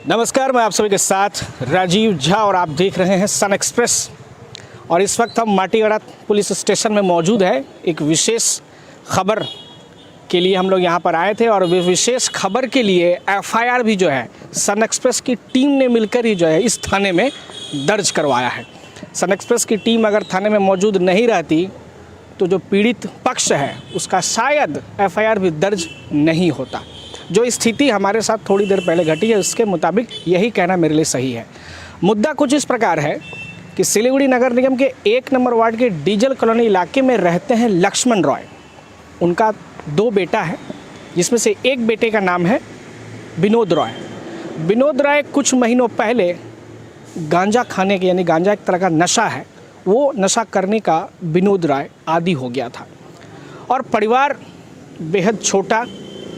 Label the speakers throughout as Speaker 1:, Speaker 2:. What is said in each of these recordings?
Speaker 1: नमस्कार, मैं आप सभी के साथ राजीव झा और आप देख रहे हैं सन एक्सप्रेस। और इस वक्त हम माटीगड़ा पुलिस स्टेशन में मौजूद है। एक विशेष खबर के लिए हम लोग यहाँ पर आए थे और विशेष खबर के लिए एफआईआर भी जो है सन एक्सप्रेस की टीम ने मिलकर ही जो है इस थाने में दर्ज करवाया है। सन एक्सप्रेस की टीम अगर थाने में मौजूद नहीं रहती तो जो पीड़ित पक्ष है उसका शायद एफआईआर भी दर्ज नहीं होता। जो स्थिति हमारे साथ थोड़ी देर पहले घटी है उसके मुताबिक यही कहना मेरे लिए सही है। मुद्दा कुछ इस प्रकार है कि सिलीगुड़ी नगर निगम के 1 नंबर वार्ड के डीजल कॉलोनी इलाके में रहते हैं लक्ष्मण रॉय। उनका 2 बेटा है, जिसमें से एक बेटे का नाम है विनोद रॉय। विनोद रॉय कुछ महीनों पहले गांजा खाने के, यानी गांजा एक तरह का नशा है, वो नशा करने का विनोद रॉय आदी हो गया था। और परिवार बेहद छोटा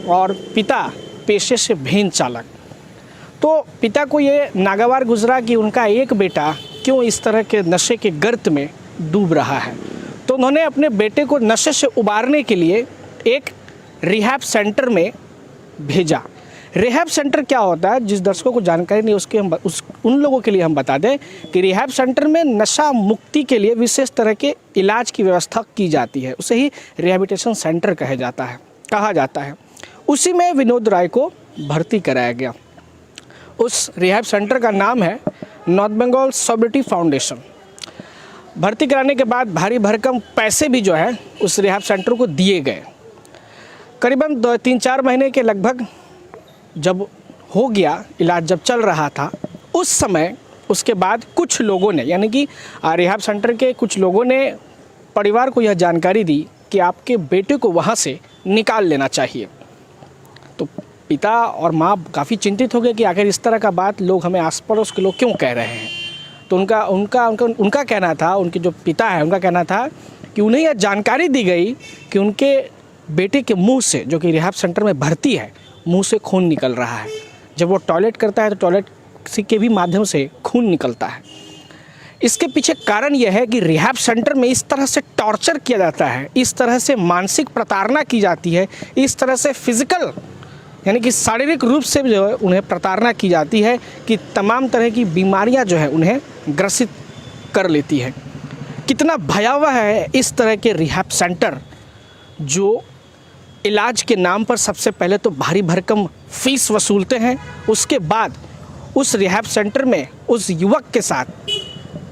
Speaker 1: और पिता पेशे से भेन चालक। तो पिता को ये नागवार गुजरा कि उनका एक बेटा क्यों इस तरह के नशे के गर्त में डूब रहा है। तो उन्होंने अपने बेटे को नशे से उबारने के लिए एक रिहैब सेंटर में भेजा। रिहैब सेंटर क्या होता है, जिस दर्शकों को जानकारी नहीं उसके उन लोगों के लिए हम बता दें कि रिहैब सेंटर में नशा मुक्ति के लिए विशेष तरह के इलाज की व्यवस्था की जाती है। उसे ही रिहैबिलिटेशन सेंटर कहा जाता है। उसी में विनोद राय को भर्ती कराया गया। उस रिहैब सेंटर का नाम है नॉर्थ बंगाल सोब्रिटी फाउंडेशन। भर्ती कराने के बाद भारी भरकम पैसे भी जो है उस रिहैब सेंटर को दिए गए। करीबन 3-4 महीने के लगभग जब हो गया इलाज, जब चल रहा था, उस समय उसके बाद कुछ लोगों ने, यानी कि रिहैब सेंटर के कुछ लोगों ने परिवार को यह जानकारी दी कि आपके बेटे को वहाँ से निकाल लेना चाहिए। तो पिता और माँ काफ़ी चिंतित हो गए कि आखिर इस तरह का बात लोग हमें आस पड़ोस के लोग क्यों कह रहे हैं। तो उनका कहना था, उनके जो पिता है उनका कहना था कि उन्हें यह जानकारी दी गई कि उनके बेटे के मुंह से, जो कि रिहैब सेंटर में भर्ती है, मुंह से खून निकल रहा है। जब वो टॉयलेट करता है तो टॉयलेट के भी माध्यम से खून निकलता है। इसके पीछे कारण यह है कि रिहैब सेंटर में इस तरह से टॉर्चर किया जाता है, इस तरह से मानसिक प्रताड़ना की जाती है, इस तरह से फिजिकल यानी कि शारीरिक रूप से जो है उन्हें प्रताड़ना की जाती है कि तमाम तरह की बीमारियां जो है उन्हें ग्रसित कर लेती है। कितना भयावह है इस तरह के रिहैब सेंटर, जो इलाज के नाम पर सबसे पहले तो भारी भरकम फीस वसूलते हैं। उसके बाद उस रिहैब सेंटर में उस युवक के साथ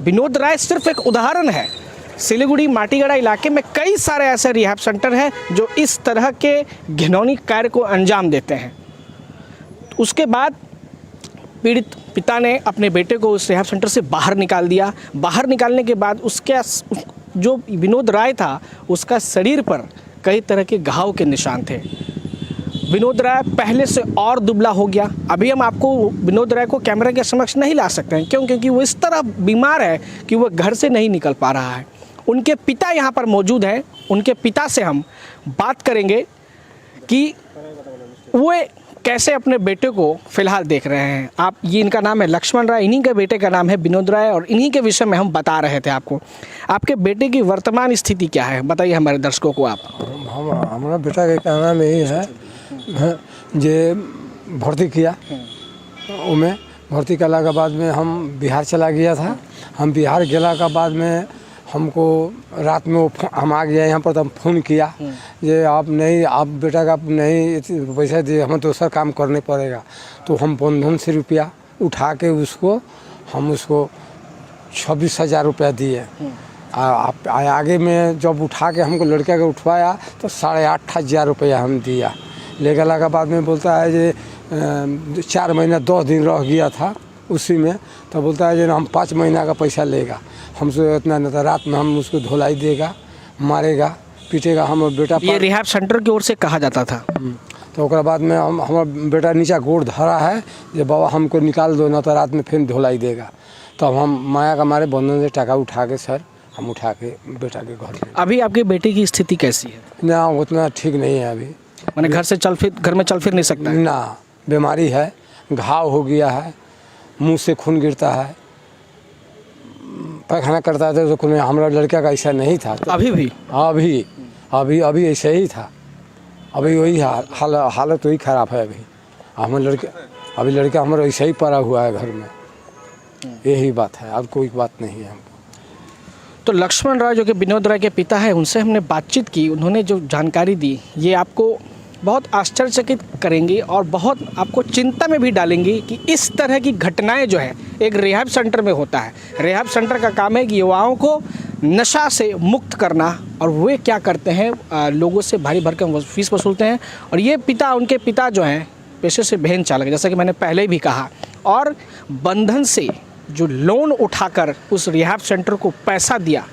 Speaker 1: विनोद राय सिर्फ एक उदाहरण है। सिलीगुड़ी माटीगड़ा इलाके में कई सारे ऐसे रिहैब सेंटर हैं जो इस तरह के घिनौनी कार्य को अंजाम देते हैं। उसके बाद पीड़ित पिता ने अपने बेटे को उस रिहैब सेंटर से बाहर निकाल दिया। बाहर निकालने के बाद उसके जो विनोद राय था उसका शरीर पर कई तरह के घाव के निशान थे। विनोद राय पहले से और दुबला हो गया। अभी हम आपको विनोद राय को कैमरे के समक्ष नहीं ला सकते हैं, क्योंकि वो इस तरह बीमार है कि वो घर से नहीं निकल पा रहा है। उनके पिता यहाँ पर मौजूद हैं। उनके पिता से हम बात करेंगे कि वो कैसे अपने बेटे को फिलहाल देख रहे हैं। ये इनका नाम है लक्ष्मण राय, इन्हीं के बेटे का नाम है विनोद राय और इन्हीं के विषय में हम बता रहे थे आपको। आपके बेटे की वर्तमान स्थिति क्या है, बताइए हमारे दर्शकों को आप।
Speaker 2: हमारा बेटा के कहना में यही है जे भर्ती किया, उमें भर्ती कला के बाद में हम बिहार चला गया था। हम बिहार गला के बाद में हमको रात में हम आ गया यहाँ पर, तो हम फ़ोन किया जे आप बेटा का नहीं पैसा दिए, हमें दूसरा काम करने पड़ेगा। तो हम बंधन से रुपया उठा के हम उसको 26,000 रुपया दिए। आगे में जब उठा के हमको लड़का के उठवाया तो 8,500 रुपया हम दिया। ले गला के बाद में बोलता है जे 4 महीना 10 दिन रह गया था उसी में, तो बोलता है जे हम 5 महीना का पैसा लेगा हमसे, इतना नहीं तो रात में हम उसको धुलाई देगा, मारेगा, पीटेगा। हम बेटा
Speaker 1: ये रिहैब सेंटर की ओर से कहा जाता था।
Speaker 2: तो उसके बाद में हमारा बेटा नीचा गोड़ धरा है जे बाबा हमको निकाल दो, ना तो रात में फिर धुलाई देगा। तो हम माया का मारे बंधन से टाका उठा के सर हम उठा के बेटा के घर।
Speaker 1: अभी आपके बेटे की स्थिति कैसी है?
Speaker 2: ना उतना ठीक नहीं है अभी,
Speaker 1: मैंने घर में चल फिर नहीं सकता है
Speaker 2: ना, बीमारी है, घाव हो गया है, मुंह से खून गिरता है, पैखाना करता था। तो हमारा लड़का का ऐसा नहीं था। तो
Speaker 1: अभी भी
Speaker 2: अभी ऐसे ही था। अभी वही हालत वही ख़राब है। अभी हमारे लड़के अभी लड़का हमारा ऐसा ही पड़ा हुआ है घर में, यही बात है, और कोई बात नहीं है।
Speaker 1: तो लक्ष्मण राय जो कि विनोद राय के पिता है, उनसे हमने बातचीत की, उन्होंने जो जानकारी दी ये आपको बहुत आश्चर्यचकित करेंगी और बहुत आपको चिंता में भी डालेंगी कि इस तरह की घटनाएं जो है एक रिहैब सेंटर में होता है। रिहैब सेंटर का काम है कि युवाओं को नशा से मुक्त करना, और वे क्या करते हैं, लोगों से भारी भरकम फीस वसूलते हैं। और ये उनके पिता जो हैं पेशे से वाहन चालक, जैसा कि मैंने पहले भी कहा, और बंधन से जो लोन उठाकर उस रिहैब सेंटर को पैसा दिया,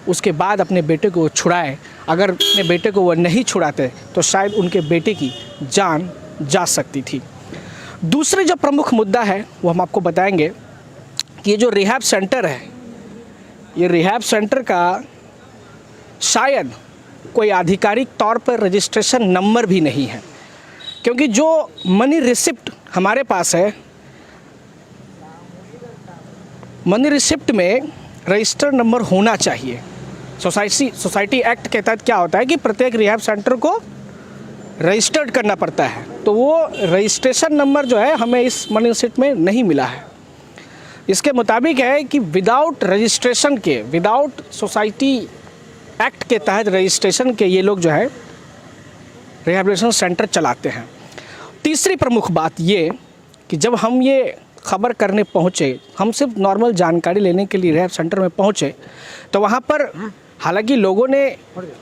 Speaker 1: उसके बाद अपने बेटे को वो छुड़ाए। अगर अपने बेटे को वो नहीं छुड़ाते तो शायद उनके बेटे की जान जा सकती थी। दूसरी जो प्रमुख मुद्दा है वो हम आपको बताएंगे कि ये जो रिहैब सेंटर है, ये रिहैब सेंटर का शायद कोई आधिकारिक तौर पर रजिस्ट्रेशन नंबर भी नहीं है, क्योंकि जो मनी रिसिप्ट हमारे पास है, मनी रिसिप्ट में रजिस्टर नंबर होना चाहिए। सोसाइटी एक्ट के तहत क्या होता है कि प्रत्येक रिहैब सेंटर को रजिस्टर्ड करना पड़ता है, तो वो रजिस्ट्रेशन नंबर जो है हमें इस मनी रिसिप्ट में नहीं मिला है। इसके मुताबिक है कि विदाउट रजिस्ट्रेशन के, विदाउट सोसाइटी एक्ट के तहत रजिस्ट्रेशन के ये लोग जो है रिहैबिलिटेशन सेंटर चलाते हैं। तीसरी प्रमुख बात ये कि जब हम ये खबर करने पहुँचे, हम सिर्फ नॉर्मल जानकारी लेने के लिए रिहैब सेंटर में पहुँचे, तो वहाँ पर हालांकि लोगों ने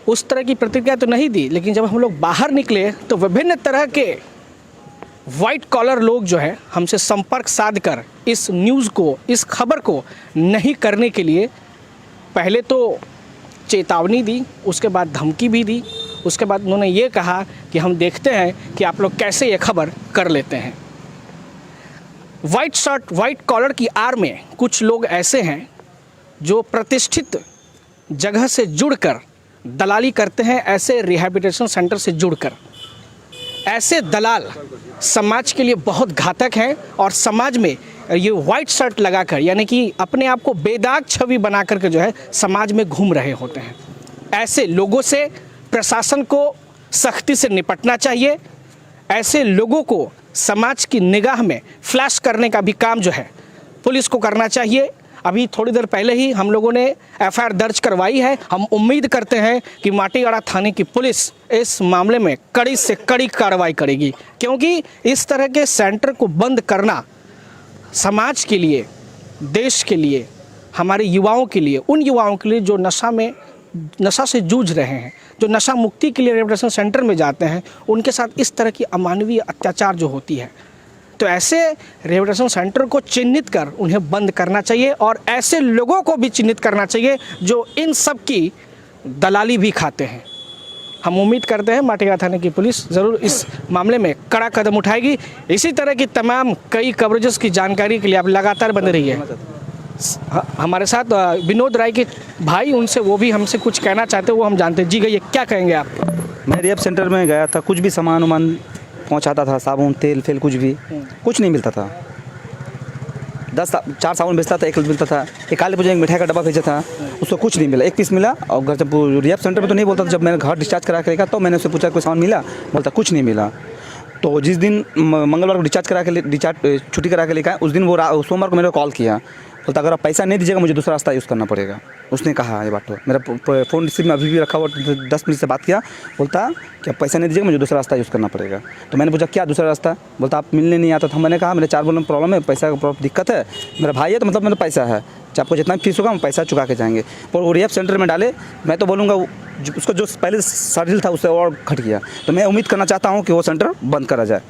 Speaker 1: उस तरह की प्रतिक्रिया तो नहीं दी, लेकिन जब हम लोग बाहर निकले तो विभिन्न तरह के वाइट कॉलर लोग जो है हमसे संपर्क साधकर इस न्यूज़ को, इस खबर को नहीं करने के लिए पहले तो चेतावनी दी, उसके बाद धमकी भी दी, उसके बाद उन्होंने ये कहा कि हम देखते हैं कि आप लोग कैसे ये खबर कर लेते हैं। वाइट शर्ट, वाइट कॉलर की आड़ में कुछ लोग ऐसे हैं जो प्रतिष्ठित जगह से जुड़कर दलाली करते हैं, ऐसे रिहैबिलिटेशन सेंटर से जुड़कर। ऐसे दलाल समाज के लिए बहुत घातक हैं और समाज में ये वाइट शर्ट लगाकर, यानी कि अपने आप को बेदाग छवि बना करके जो है समाज में घूम रहे होते हैं। ऐसे लोगों से प्रशासन को सख्ती से निपटना चाहिए। ऐसे लोगों को समाज की निगाह में फ्लैश करने का भी काम जो है पुलिस को करना चाहिए। अभी थोड़ी देर पहले ही हम लोगों ने एफआईआर दर्ज करवाई है। हम उम्मीद करते हैं कि माटीगाड़ा थाने की पुलिस इस मामले में कड़ी से कड़ी कार्रवाई करेगी, क्योंकि इस तरह के सेंटर को बंद करना समाज के लिए, देश के लिए, हमारे युवाओं के लिए, उन युवाओं के लिए जो नशा से जूझ रहे हैं, जो नशा मुक्ति के लिए रिहैबिलिटेशन सेंटर में जाते हैं, उनके साथ इस तरह की अमानवीय अत्याचार जो होती है, तो ऐसे रिहैबिलिटेशन सेंटर को चिन्हित कर उन्हें बंद करना चाहिए और ऐसे लोगों को भी चिन्हित करना चाहिए जो इन सब की दलाली भी खाते हैं। हम उम्मीद करते हैं माटीगाड़ा थाने की पुलिस ज़रूर इस मामले में कड़ा कदम उठाएगी। इसी तरह की तमाम कई कवरेजेस की जानकारी के लिए आप लगातार बने रहिए। हमारे साथ विनोद राय के भाई, उनसे वो भी हमसे कुछ कहना चाहते हैं, वो हम जानते हैं। जी गई, क्या कहेंगे आप?
Speaker 3: मैं रिहैब सेंटर में गया था, कुछ भी सामान वामान पहुंचाता था, साबुन तेल फेल कुछ भी, कुछ नहीं मिलता था। 4 साबुन बेचता था, 1 मिलता था। एक काले पूजा एक मिठाई का डब्बा भेजा था, उसको कुछ नहीं मिला, 1 पीस मिला। और घर जब रिहैब सेंटर में तो नहीं बोलता था, जब मैंने घर डिस्चार्ज करा के देखा तो मैंने उससे पूछा कोई सामान मिला, बोलता कुछ नहीं मिला। तो जिस दिन मंगलवार को छुट्टी करा के लेकर आए, उस दिन वो सोमवार को मेरे को कॉल किया, बोलता अगर आप पैसा नहीं दीजिएगा मुझे दूसरा रास्ता यूज़ करना पड़ेगा। उसने कहा ये बात, तो मेरा फ़ोन रिसीव में अभी भी रखा हुआ, 10 मिनट से बात किया, बोलता कि आप पैसा नहीं दीजिएगा मुझे दूसरा रास्ता यूज़ करना पड़ेगा। तो मैंने पूछा क्या दूसरा रास्ता, बोलता आप मिलने नहीं आता था। मैंने कहा मेरे 4 बोलने प्रॉब्लम है, पैसा का दिक्कत है, मेरा भाई है तो मतलब मेरा पैसा है, आपको जितना फीस होगा हम पैसा चुका के जाएंगे। और वो रिहैब सेंटर में डाले, मैं तो बोलूँगा उसका जो पहले शारील था उससे और घट गया। तो मैं उम्मीद करना चाहता हूँ कि वो सेंटर बंद करा जाए।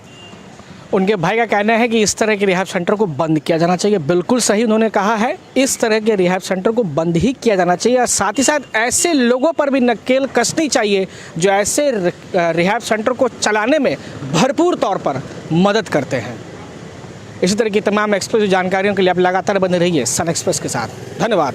Speaker 1: उनके भाई का कहना है कि इस तरह के रिहैब सेंटर को बंद किया जाना चाहिए। बिल्कुल सही उन्होंने कहा है, इस तरह के रिहैब सेंटर को बंद ही किया जाना चाहिए और साथ ही साथ ऐसे लोगों पर भी नकेल कसनी चाहिए जो ऐसे रिहैब सेंटर को चलाने में भरपूर तौर पर मदद करते हैं। इसी तरह की तमाम एक्सक्लूसिव जानकारियों के लिए आप लगातार बने रहिए सन एक्सप्रेस के साथ। धन्यवाद।